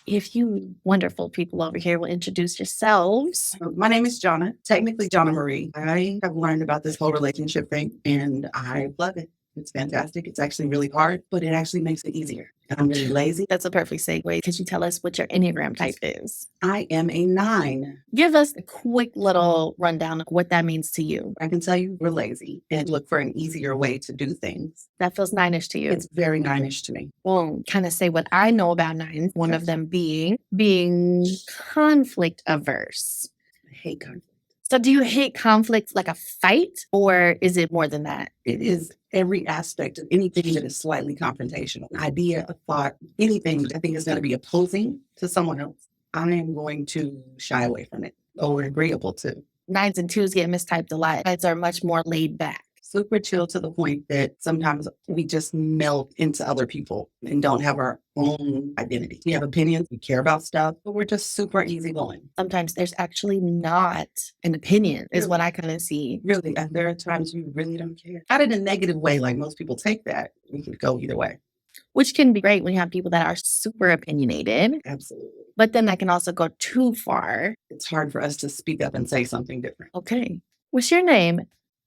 if you wonderful people over here will introduce yourselves. My name is Jonna, technically Jonna Marie. I have learned about this whole relationship thing and I love it. It's fantastic. It's actually really hard, but it actually makes it easier. I'm really lazy. That's a perfect segue. Could you tell us what your Enneagram type is? I am a 9. Give us a quick little rundown of what that means to you. I can tell you we're lazy and look for an easier way to do things. That feels 9-ish to you. It's very 9-ish to me. Well, kind of say what I know about 9s. One of them being conflict averse. I hate conflict. So do you hate conflict like a fight, or is it more than that? It is every aspect of anything that is slightly confrontational. An idea, a thought, anything that I think is going to be opposing to someone else. I am going to shy away from it or agreeable to. 9s and 2s get mistyped a lot. 9s are much more laid back. Super chill to the point that sometimes we just melt into other people and don't have our own identity. We have opinions, we care about stuff, but we're just super easygoing. Sometimes there's actually not an opinion, is what I kind of see. Really, and there are times you really don't care. Not in a negative way, like most people take that. We could go either way. Which can be great when you have people that are super opinionated. Absolutely. But then that can also go too far. It's hard for us to speak up and say something different. Okay. What's your name,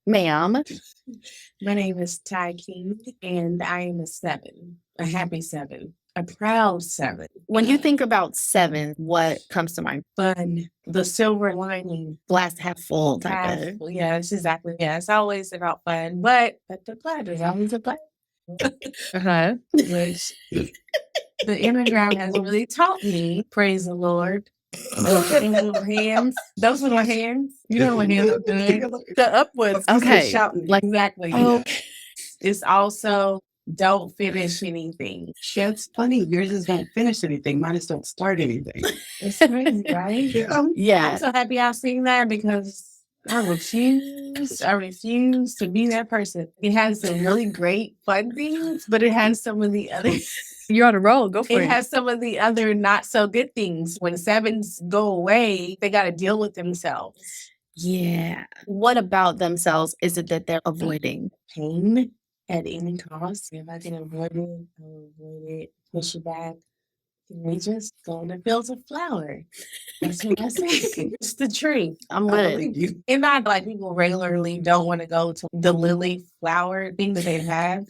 ma'am? My name is Ty King, and I am a 7, a happy 7, a proud 7. When you think about 7, what comes to mind? Fun, the silver lining. Glass half full type of. Yeah, it's exactly. Yeah, it's always about fun, but the blood is always a blood. Uh-huh. Which the Enneagram has really taught me, praise the Lord. Those little hands. Those little hands. You know what hands are doing? The upwards. Okay. Shouting. Like, exactly. oh. It's also don't finish anything. That's funny. Yours is don't finish anything. Mine is don't start anything. It's crazy, right? Yeah. I'm so happy I've seen that because I refuse to be that person. It has some really great fun things, but it has some of the other. You're on a roll. Go for it. It has some of the other not so good things. When 7s go away, they got to deal with themselves. Yeah. What about themselves is it that they're avoiding? Pain at any cost. If I can avoid it, I'll avoid it. Push it back. We just go in the fields of flower. That's what I say. It's the tree. I'm with it. And not like people regularly don't want to go to the lily flower thing that they have,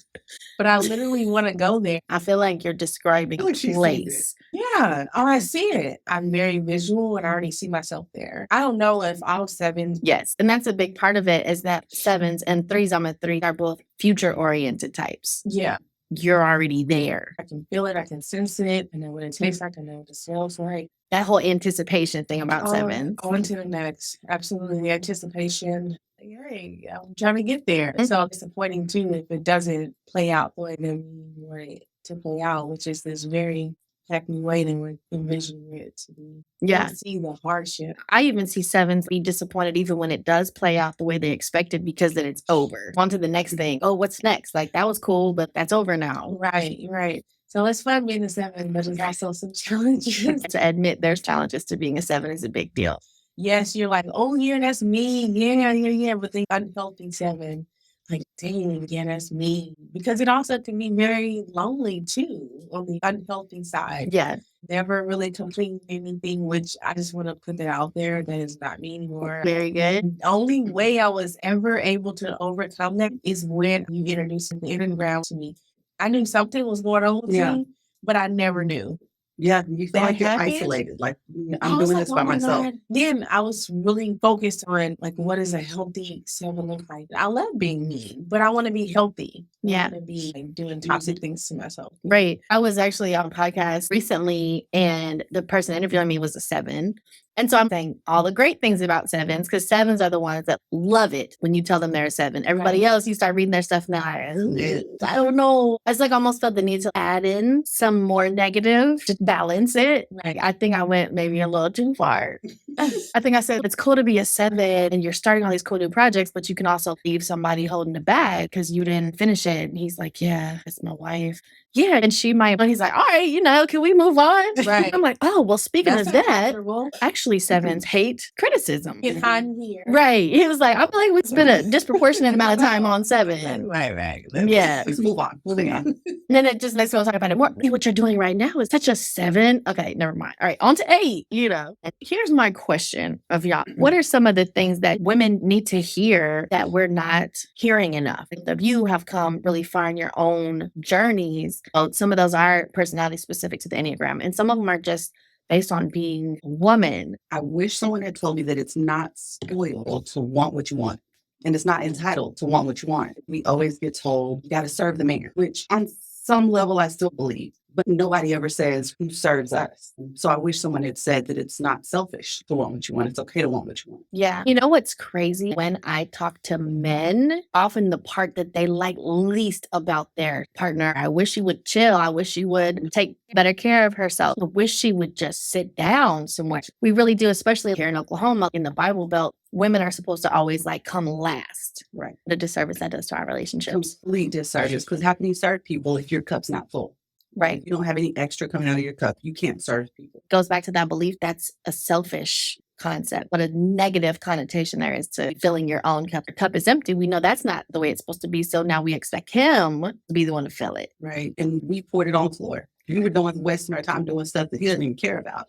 but I literally want to go there. I feel like you're describing a place. Yeah. Oh, I see it. I'm very visual and I already see myself there. I don't know if all 7s. Yes. And that's a big part of it is that 7s and 3s, I'm a 3, are both future oriented types. Yeah. You're already there. I can feel it. I can sense it. I know what it tastes like. I know what it smells like. That whole anticipation thing about 7s. On to the next. Absolutely. The anticipation. Hey, I'm trying to get there. Mm-hmm. So disappointing too if it doesn't play out the way that we want it to play out, which is this very happy way that we're envisioning it to be. Yeah. You see the hardship. I even see 7s be disappointed even when it does play out the way they expected because then it's over. On to the next thing. Oh, what's next? Like, that was cool, but that's over now. Right. So it's fun being a 7, but there's also some challenges. To admit there's challenges to being a 7 is a big deal. Yes, you're like, oh, yeah, that's me. Yeah. But the unhealthy 7, like, dang, yeah, that's me. Because it also can be very lonely, too, on the unhealthy side. Yeah. Never really completing anything, which I just want to put that out there. That is not me anymore. Very good. The only way I was ever able to overcome that is when you introduced the Enneagram to me. I knew something was going on with me, but I never knew. Yeah, you feel like you're isolated. Like, I'm doing this by myself. God. Then I was really focused on, like, what is a healthy 7 look like? I love being me, but I want to be healthy. Yeah. I want to be like, doing toxic things to myself. Right. I was actually on a podcast recently, and the person interviewing me was a 7. And so I'm saying all the great things about 7s because 7s are the ones that love it when you tell them they're a 7. Everybody else, you start reading their stuff now. I don't know. I just like almost felt the need to add in some more negative to balance it. Like, I think I went maybe a little too far. I think I said it's cool to be a 7 and you're starting all these cool new projects, but you can also leave somebody holding the bag because you didn't finish it. And he's like, yeah, it's my wife. Yeah. And she might, but he's like, all right, can we move on? Right. I'm like, oh, well, speaking That's of that, uncomfortable. actually 7s hate criticism. Get hiding here. Right. He was like, I feel like we spent a disproportionate amount of time on 7. Right. Yeah. Let's move on. Moving on. And then it just makes me want to talk about it more. What you're doing right now is such a 7. Okay, never mind. All right, on to 8, And here's my question of y'all. What are some of the things that women need to hear that we're not hearing enough? If you have come really far in your own journeys, some of those are personality specific to the Enneagram, and some of them are just based on being a woman. I wish someone had told me that it's not spoiled to want what you want. And it's not entitled to want what you want. We always get told you got to serve the man, which on some level I still believe, but nobody ever says who serves us. So I wish someone had said that it's not selfish to want what you want. It's okay to want what you want. Yeah. You know what's crazy? When I talk to men, often the part that they like least about their partner, I wish she would chill. I wish she would take better care of herself. I wish she would just sit down somewhere. We really do, especially here in Oklahoma, in the Bible Belt. Women are supposed to always come last. Right. The disservice that does to our relationships. Complete disservice. Because how can you serve people if your cup's not full? Right. If you don't have any extra coming out of your cup, you can't serve people. Goes back to that belief that's a selfish concept, but a negative connotation there is to filling your own cup. Your cup is empty. We know that's not the way it's supposed to be. So now we expect him to be the one to fill it. Right. And we poured it on the floor. We were wasting our time doing stuff that he doesn't even care about.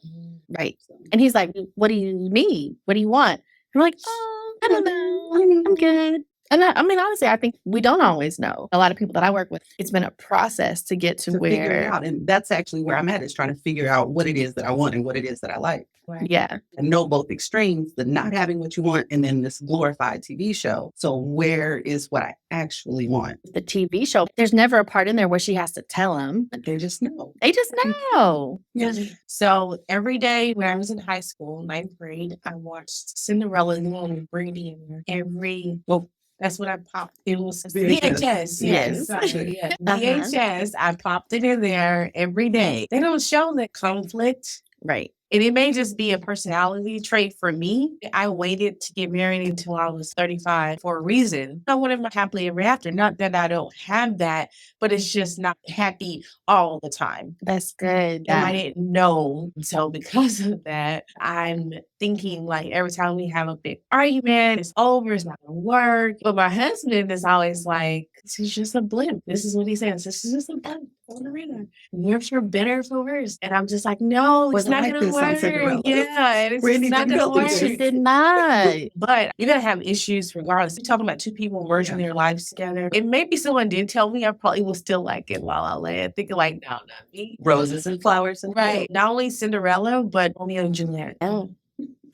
Right. And he's like, what do you need? What do you want? And we're like, I don't know. I'm good. And I mean, honestly, I think we don't always know. A lot of people that I work with, it's been a process to get to Figure it where. out. And that's actually where I'm at, is trying to figure out what it is that I want and what it is that I like. Right. Yeah. And know both extremes, the not having what you want and then this glorified TV show. So where is what I actually want? The TV show, there's never a part in there where she has to tell him. They just know. They just know. So every day when I was in high school, 9th grade, I watched Cinderella and Brady that's what I popped. It was VHS. Yes. VHS. I popped it in there every day. They don't show the conflict. Right. And it may just be a personality trait for me. I waited to get married until I was 35 for a reason. I wanted my happily ever after. Not that I don't have that, but it's just not happy all the time. That's good. And I didn't know. So because of that, I'm thinking every time we have a big argument, it's over, it's not gonna work. But my husband is always like, this is just a blimp. This is what he says. This is just a blimp. You're for better or for worse. And I'm just like, no, it's not gonna work. Yeah, it's not gonna work. She did not. But you're gonna have issues regardless. You're talking about two people merging their lives together. And maybe someone did tell me, I probably was still in La La Land, thinking no, not me. Roses and flowers. And right. Not only Cinderella, but Romeo and Juliet. Oh.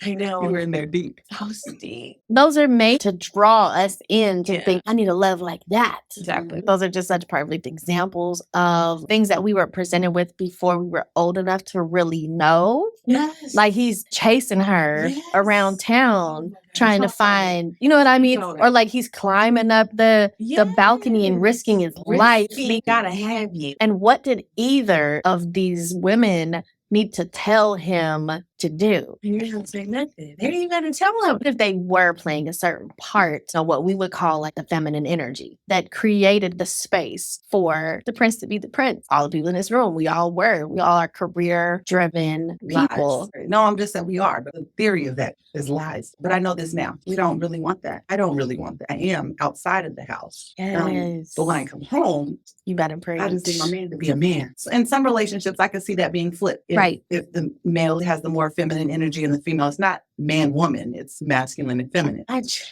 I know. You were in there deep. So deep. Those are made to draw us in to think, I need a love like that. Exactly. Those are just such perfect examples of things that we were presented with before we were old enough to really know. Yes. He's chasing her around town, trying to find, you know what I mean? Or he's climbing up the balcony and risking his life. He gotta have you. And what did either of these women need to tell him to do? You're not gonna say nothing. They didn't even tell him. If they were playing a certain part of what we would call the feminine energy that created the space for the prince to be the prince. All the people in this room, we all are career-driven people. Lies. No, I'm just saying we are, but the theory of that is lies. But I know this now. We don't really want that. I don't really want that. I am outside of the house. Yes. But when I come home, you better pray. I just need my man to be a man. In some relationships, I can see that being flipped. If the male has the more feminine energy and the female, it's not man, woman, it's masculine and feminine.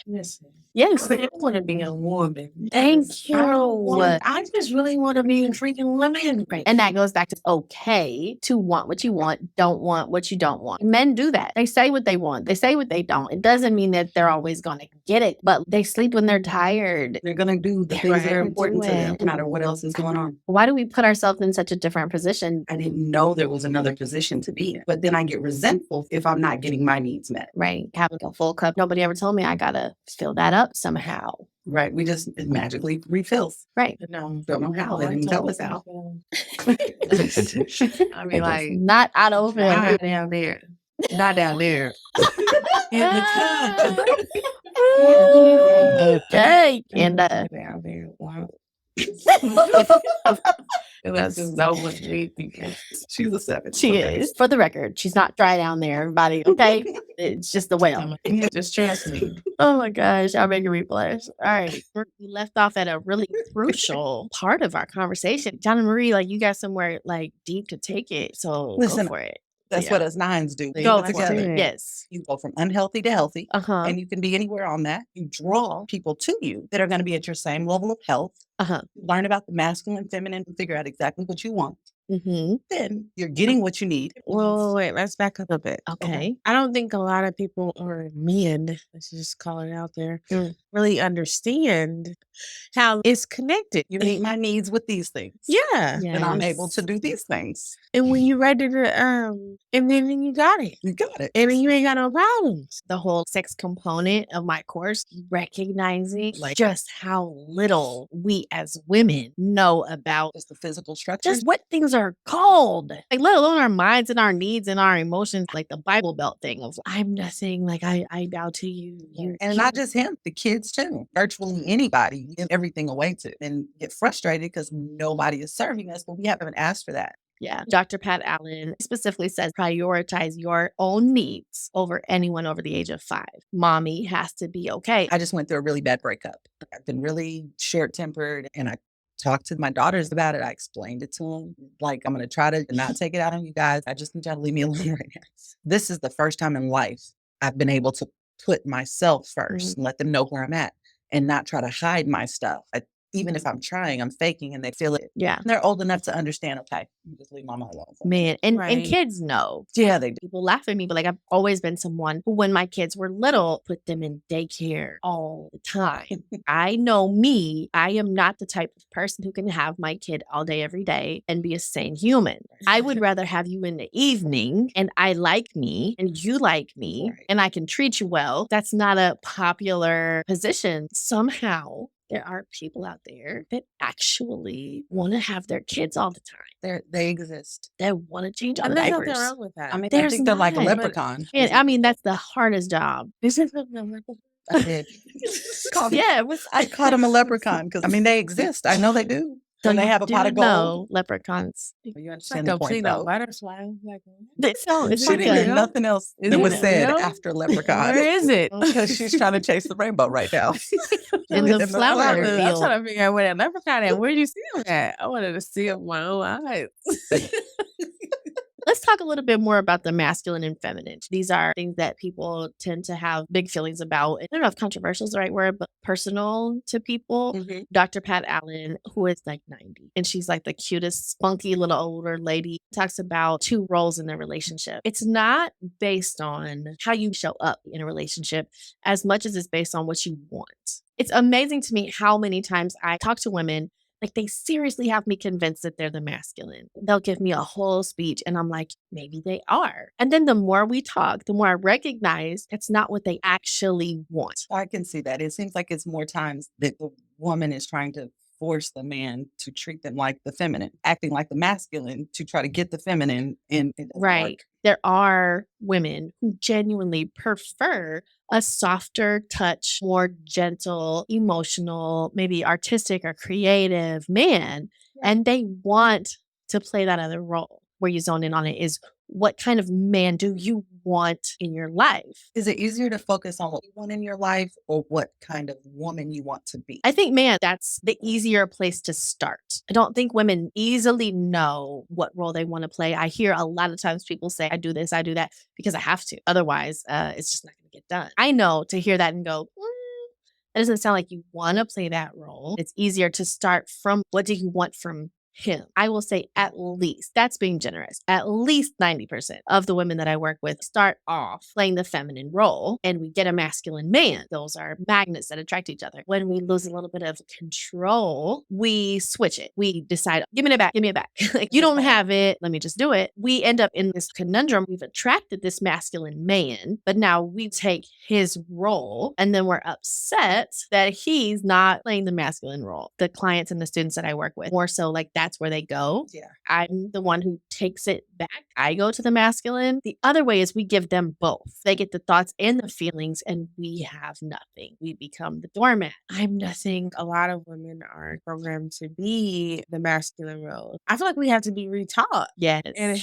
Listen. Yes. I want to be a woman. Thank you. I just really want to be a freaking woman. Right. And that goes back to okay to want what you want, don't want what you don't want. Men do that. They say what they want. They say what they don't. It doesn't mean that they're always going to get it, but they sleep when they're tired. They're going to do the things that are important to them, no matter what else is going on. Why do we put ourselves in such a different position? I didn't know there was another position to be in, but then I get resentful if I'm not getting my needs met. Right. Having a full cup. Nobody ever told me I got to fill that up somehow. Right. It magically refills. Right. No, don't know how. They didn't tell us how. I mean, Not out of down there. Not down there. In the cut. Okay. And Down there. Wow. And that's just so much easier. She's a 7. she Okay. is. For the record, she's not dry down there, everybody. Okay. It's just the whale. Just trust me. Oh my gosh, y'all making me blush. All right. We left off at a really crucial part of our conversation. John and Marie, like you got somewhere like deep to take it. So Listen, go for it. That's Yeah. what us 9s do. They Go go for together. it. Yes. You go from unhealthy to healthy, Uh-huh. and you can be anywhere on that. You draw people to you that are going to be at your same level of health. Uh-huh. Learn about the masculine, feminine, and figure out exactly what you want. Mm-hmm. Then you're getting what you need. Well, wait, let's back up a bit. Okay. I don't think a lot of people or men, let's just call it out there, Mm. really understand how it's connected. You meet my needs with these things. Yeah. And I'm able Yes. to do these things. And when you're ready to, and then you got it. You got it. And then you ain't got no problems. The whole sex component of my course, recognizing like just how little we as women know about Just the physical structure. just what things are called, like let alone our minds and our needs and our emotions, like the Bible Belt thing of I'm nothing, like I bow to you. And not just him, the kids too. Virtually anybody, you give everything away to and get frustrated because nobody is serving us, but we haven't asked for that. Yeah. Dr. Pat Allen specifically says prioritize your own needs over anyone over the age of 5. Mommy has to be okay. I just went through a really bad breakup. I've been really short-tempered, and I talked to my daughters about it. I explained it to them. Like, I'm going to try to not take it out on you guys. I just need y'all to leave me alone right now. This is the first time in life I've been able to put myself first and let them know where I'm at and not try to hide my stuff. Even if I'm trying, I'm faking and they feel it. Yeah. And they're old enough to understand, okay, you just leave mama alone. Man. And Right. kids know. Yeah, they do. People laugh at me, but like I've always been someone who, when my kids were little, put them in daycare all the time. I know me. I am not the type of person who can have my kid all day, every day and be a sane human. I would rather have you in the evening and I like me and you like me Right. and I can treat you well. That's not a popular position. Somehow there are people out there that actually want to have their kids all the time. They exist. They want to change all And the there's nothing diapers. wrong with that. I mean, I There's think they're like a not. leprechaun. And I mean, that's the hardest job. This is something I did. Yeah, it was. I called them a leprechaun because, I mean, they exist. I know they do. So And they you have a pot do of gold. know leprechauns. You like understand the don't see point, no though. butterfly. Like, It's She like didn't hear a, nothing else Is that it was said real? after leprechaun. where is it? Because she's trying to chase the rainbow right now. in the flower I'm field. trying to figure out where that leprechaun at. Where do you see him at? I wanted to see him with my own eyes. Let's talk a little bit more about the masculine and feminine. These are things that people tend to have big feelings about. I don't know if controversial is the right word, but personal to people. Mhm. Dr. Pat Allen, who is like 90, and she's like the cutest, spunky little older lady, talks about 2 roles in their relationship. It's not based on how you show up in a relationship as much as it's based on what you want. It's amazing to me how many times I talk to women, like they seriously have me convinced that they're the masculine. They'll give me a whole speech and I'm like, maybe they are. And then the more we talk, the more I recognize that's not what they actually want. I can see that. It seems like it's more times that the woman is trying to force the man to treat them like the feminine, acting like the masculine to try to get the feminine, and it doesn't Right. work. There are women who genuinely prefer a softer touch, more gentle, emotional, maybe artistic or creative man. And they want to play that other role. Where you zone in on it is what kind of man do you want in your life? Is it easier to focus on what you want in your life or what kind of woman you want to be? I think, man, that's the easier place to start. I don't think women easily know what role they want to play. I hear a lot of times people say, I do this, I do that because I have to. Otherwise, it's just not going to get done. I know to hear that and go, that doesn't sound like you want to play that role. It's easier to start from what do you want from him. I will say at least, that's being generous, at least 90% of the women that I work with start off playing the feminine role and we get a masculine man. Those are magnets that attract each other. When we lose a little bit of control, we switch it. We decide, give me it back, give me it back. Like, you don't have it, let me just do it. We end up in this conundrum. We've attracted this masculine man, but now we take his role and then we're upset that he's not playing the masculine role. The clients and the students that I work with, more so like that's that's where they go. Yeah. I'm the one who takes it back. I go to the masculine. The other way is we give them both. They get the thoughts and the feelings, and we have nothing. We become the doormat. I'm nothing. A lot of women are programmed to be the masculine role. I feel like we have to be retaught. Yes. And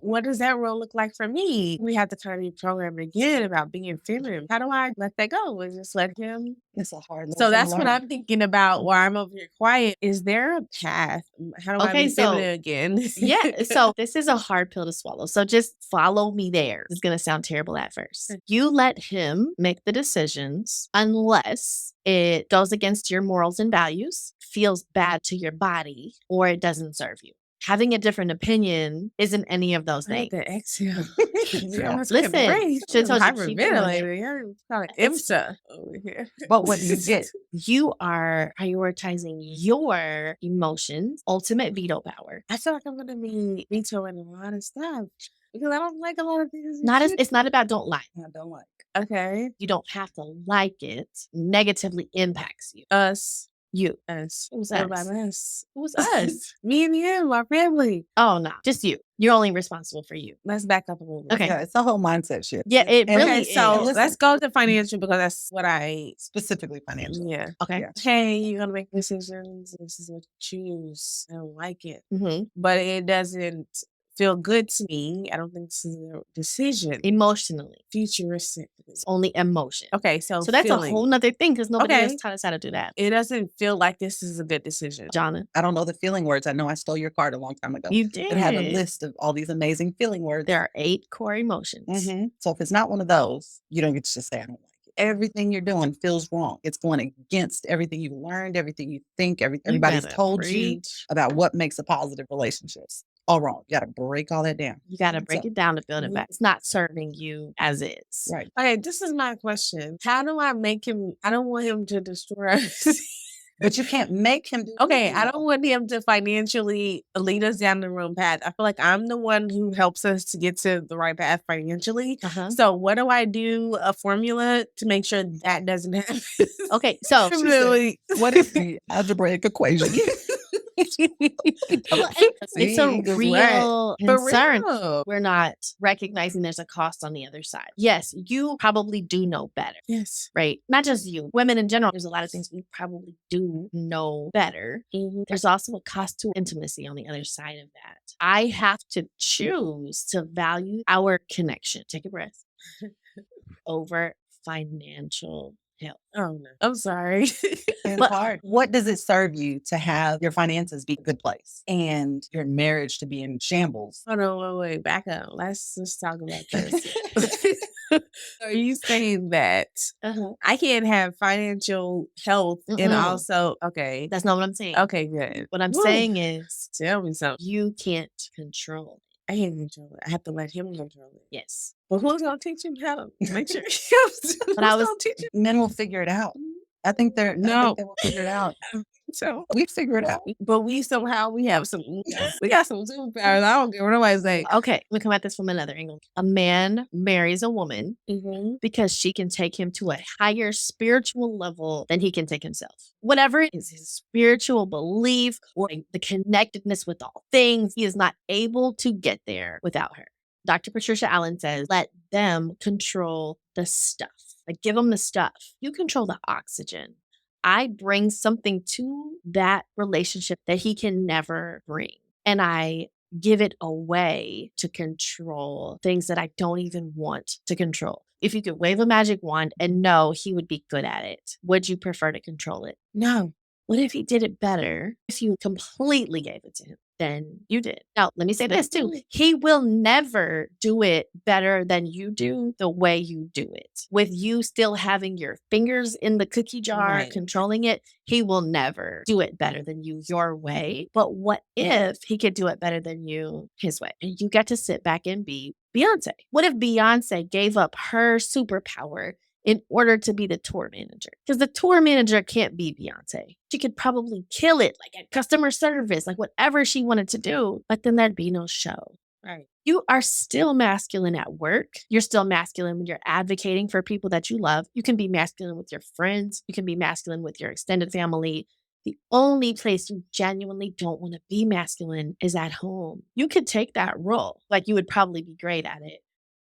what does that role look like for me? We have to kind of be programmed again about being feminine. How do I let that go and just let him? It's a hard So lesson that's to what learn. I'm thinking about while I'm over here quiet. Is there a path? How do I Okay, be so- feminine again? Yeah. So this is a hard pill to swallow. So just follow me there. It's going to sound terrible at first. You let him make the decisions unless it goes against your morals and values, feels bad to your body, or it doesn't serve you. Having a different opinion isn't any of those I have things. to exhale. Yeah. Listen, should've told you, keep doing it. Hyperventilating. You're kind of It's- IMSA over here. But what do you get? You are prioritizing your emotions, ultimate veto power. I feel like I'm gonna be vetoing a lot of stuff because I don't like a lot of things. It's not about don't like. I don't like. Okay. You don't have to like it. Negatively impacts you. Us. You. Us. Who's What us? about us? Who's us? Me and you, my family. Oh no, just you. You're only responsible for you. Let's back up a little bit. Okay. Yeah, it's a whole mindset shift. Yeah, it And- really Okay, so is. Listen. let's go to financial because that's what I. Specifically financial. Yeah. Okay. Yeah. Hey, you're gonna make decisions. This is what you choose. I don't like it, hmm but it doesn't feel good to me. I don't think this is a decision. Emotionally, Futuristic. it's only emotion. Okay, so So that's feeling. a whole nother thing because nobody Okay. else taught us how to do that. It doesn't feel like this is a good decision. Jonna, I don't know the feeling words. I know I stole your card a long time ago. you did. It had a list of all these amazing feeling words. There are 8 core emotions. Mhm. So if it's not one of those, you don't get to just say, I don't like it. Everything you're doing feels wrong. It's going against everything you learned, everything you think, You everybody's better told you preach. about what makes a positive relationship. All wrong. You got to break all that down. You got to break So- it down to build it Mhm. back. It's not serving you as is. Right. Okay, this is my question. How do I make him? I don't want him to destroy us. But you can't make him do Okay, anything, I though. don't want him to financially lead us down the wrong path. I feel like I'm the one who helps us to get to the right path financially. Uh-huh. So what do I do? A formula to make sure that doesn't happen. Okay, so She said, Really? What is the algebraic equation? well, it's See, a that's real For concern. real. We're not recognizing there's a cost on the other side. Yes, you probably do know better, Yes. right? Not just you, women in general. There's a lot of things we probably do know better. There's also a cost to intimacy on the other side of that. I have to choose to value our connection. Take a breath. Over financial health. Oh no. I'm sorry. It's But- hard. What does it serve you to have your finances be a good place and your marriage to be in shambles? Hold on, wait, back up. Let's just talk about this. Are you saying that Uh-huh. I can't have financial health and Mm-mm. also okay. That's not what I'm saying. Okay, good. What I'm Woo. saying is Tell me something. you can't control it. I can't control it. I have to let him control it. Yes. But who's gonna teach him how to make sure he helps? But I was- gonna teach him? Men will figure it out. I think they No. will figure it out. So We figure it out. but we somehow we have some we got some superpowers. I don't care what nobody say. Okay, we come at this from another angle. A man marries a woman Mm-hmm. because she can take him to a higher spiritual level than he can take himself. Whatever it is, his spiritual belief or the connectedness with all things, he is not able to get there without her. Dr. Patricia Allen says, let them control the stuff. Like, give them the stuff. You control the oxygen. I bring something to that relationship that he can never bring. And I give it away to control things that I don't even want to control. If you could wave a magic wand and know he would be good at it, would you prefer to control it? No. What if he did it better if you completely gave it to him than you did? Now, let me say this too. He will never do it better than you do the way you do it. With you still having your fingers in the cookie jar, Right. controlling it, he will never do it better than you your way. But what if he could do it better than you his way? And you get to sit back and be Beyonce. What if Beyonce gave up her superpower in order to be the tour manager? Because the tour manager can't be Beyonce. She could probably kill it, like at customer service, like whatever she wanted to do, but then there'd be no show. Right. You are still masculine at work. You're still masculine when you're advocating for people that you love. You can be masculine with your friends. You can be masculine with your extended family. The only place you genuinely don't want to be masculine is at home. You could take that role, like you would probably be great at it,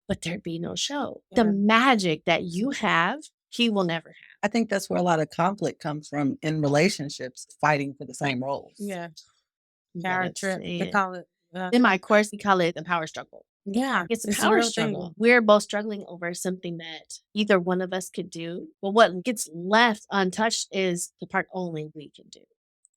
but there'd be no show. The Yeah. magic that you have, he will never have. I think that's where a lot of conflict comes from in relationships, fighting for the same roles. Yeah. You Power gotta trip. say They it. call it. In my course, we call it the power struggle. Yeah. It's a a power real struggle. thing. We're both struggling over something that either one of us could do. But what gets left untouched is the part only we can do.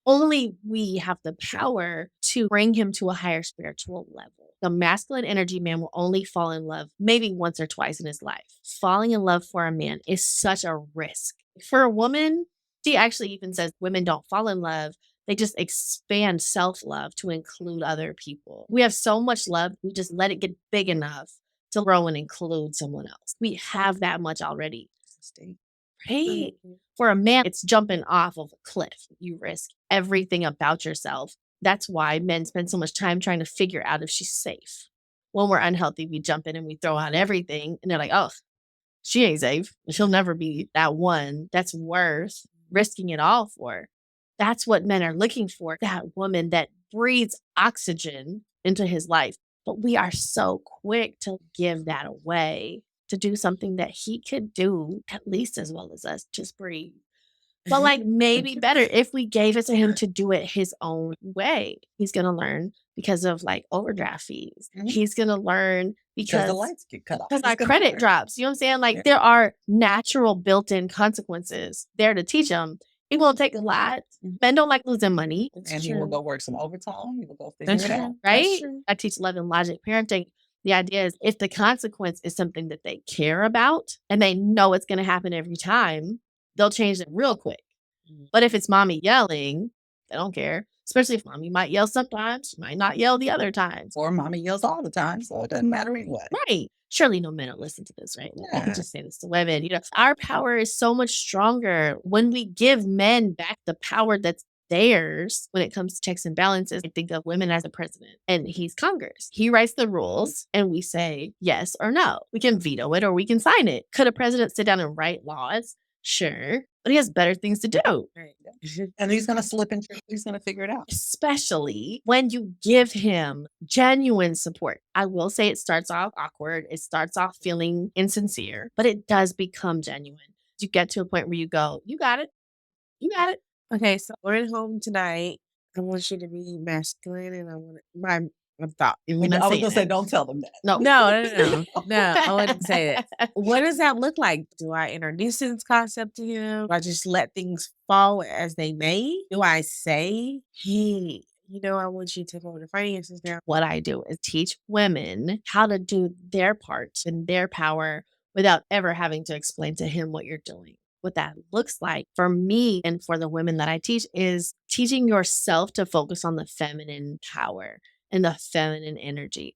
Only we have the power to bring him to a higher spiritual level. The masculine energy man will only fall in love maybe once or twice in his life. Falling in love for a man is such a risk. For a woman, she actually even says women don't fall in love. They just expand self-love to include other people. We have so much love, we just let it get big enough to grow and include someone else. We have that much already. Right? For a man, it's jumping off of a cliff. You risk everything about yourself. That's why men spend so much time trying to figure out if she's safe. When we're unhealthy, we jump in and we throw out everything. And they're like, oh, she ain't safe. She'll never be that one that's worth risking it all for. That's what men are looking for. That woman that breathes oxygen into his life. But we are so quick to give that away, to do something that he could do at least as well as us. Just breathe. But like maybe better if we gave it to him to do it his own way. He's gonna learn because of like overdraft fees. Mhm. He's gonna learn Because because the lights get cut off. our It's gonna credit hurt. drops. You know what I'm saying? Like Yeah. there are natural built-in consequences there to teach him. It will take a lot. Mhm. Men don't like losing money, And he will go work some overtime. He will go figure That's it true. out. right? true. I teach love and logic parenting. The idea is if the consequence is something that they care about and they know it's going to happen every time, they'll change it real quick. But if it's mommy yelling, they don't care. Especially if mommy might yell sometimes, she might not yell the other times. Or mommy yells all the time, so it doesn't matter anyway. Right. Surely no men will listen to this, right? I Yeah. can just say this to women. You know, our power is so much stronger when we give men back the power that's theirs when it comes to checks and balances. I think of women as a president and he's Congress. He writes the rules and we say yes or no. We can veto it or we can sign it. Could a president sit down and write laws? Sure. But he has better things to do. Right. And he's gonna slip and trip. He's gonna figure it out. Especially when you give him genuine support. I will say it starts off awkward. It starts off feeling insincere, but it does become genuine. You get to a point where you go, you got it. You got it. Okay, so we're at home tonight. I want you to be masculine, and I want my thought. We're not I was saying gonna say, that. don't tell them that. No. No, I wouldn't say that. What does that look like? Do I introduce this concept to him? Do I just let things fall as they may? Do I say, hey, I want you to take over the finances now? What I do is teach women how to do their part and their power without ever having to explain to him what you're doing. What that looks like for me and for the women that I teach is teaching yourself to focus on the feminine power and the feminine energy.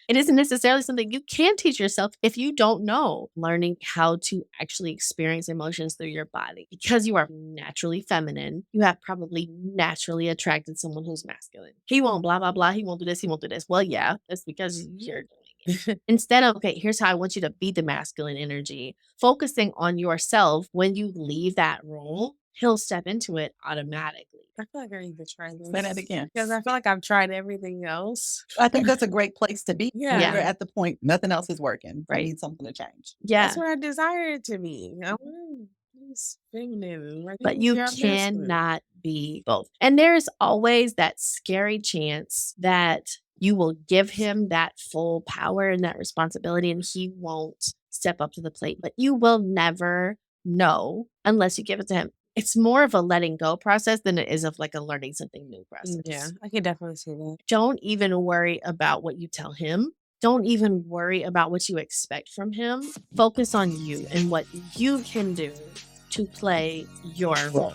It isn't necessarily something you can teach yourself if you don't know. Learning how to actually experience emotions through your body. Because you are naturally feminine, you have probably naturally attracted someone who's masculine. He won't blah, blah, blah. He won't do this. He won't do this. Well, yeah, that's because you're doing it. Instead of, okay, here's how I want you to be the masculine energy, focusing on yourself when you leave that role, he'll step into it automatically. I feel like I need to try this. Say that again. Because I feel like I've tried everything else. I think that's a great place to be. Yeah. When you're at the point, nothing else is working. Right. You need something to change. Yeah. That's what I desire it to be. I want to be feminine. Like, But you you're masculine. cannot be both. And there's always that scary chance that you will give him that full power and that responsibility and he won't step up to the plate. But you will never know unless you give it to him. It's more of a letting go process than it is of like a learning something new process. Yeah, I can definitely see that. Don't even worry about what you tell him. Don't even worry about what you expect from him. Focus on you and what you can do to play your role.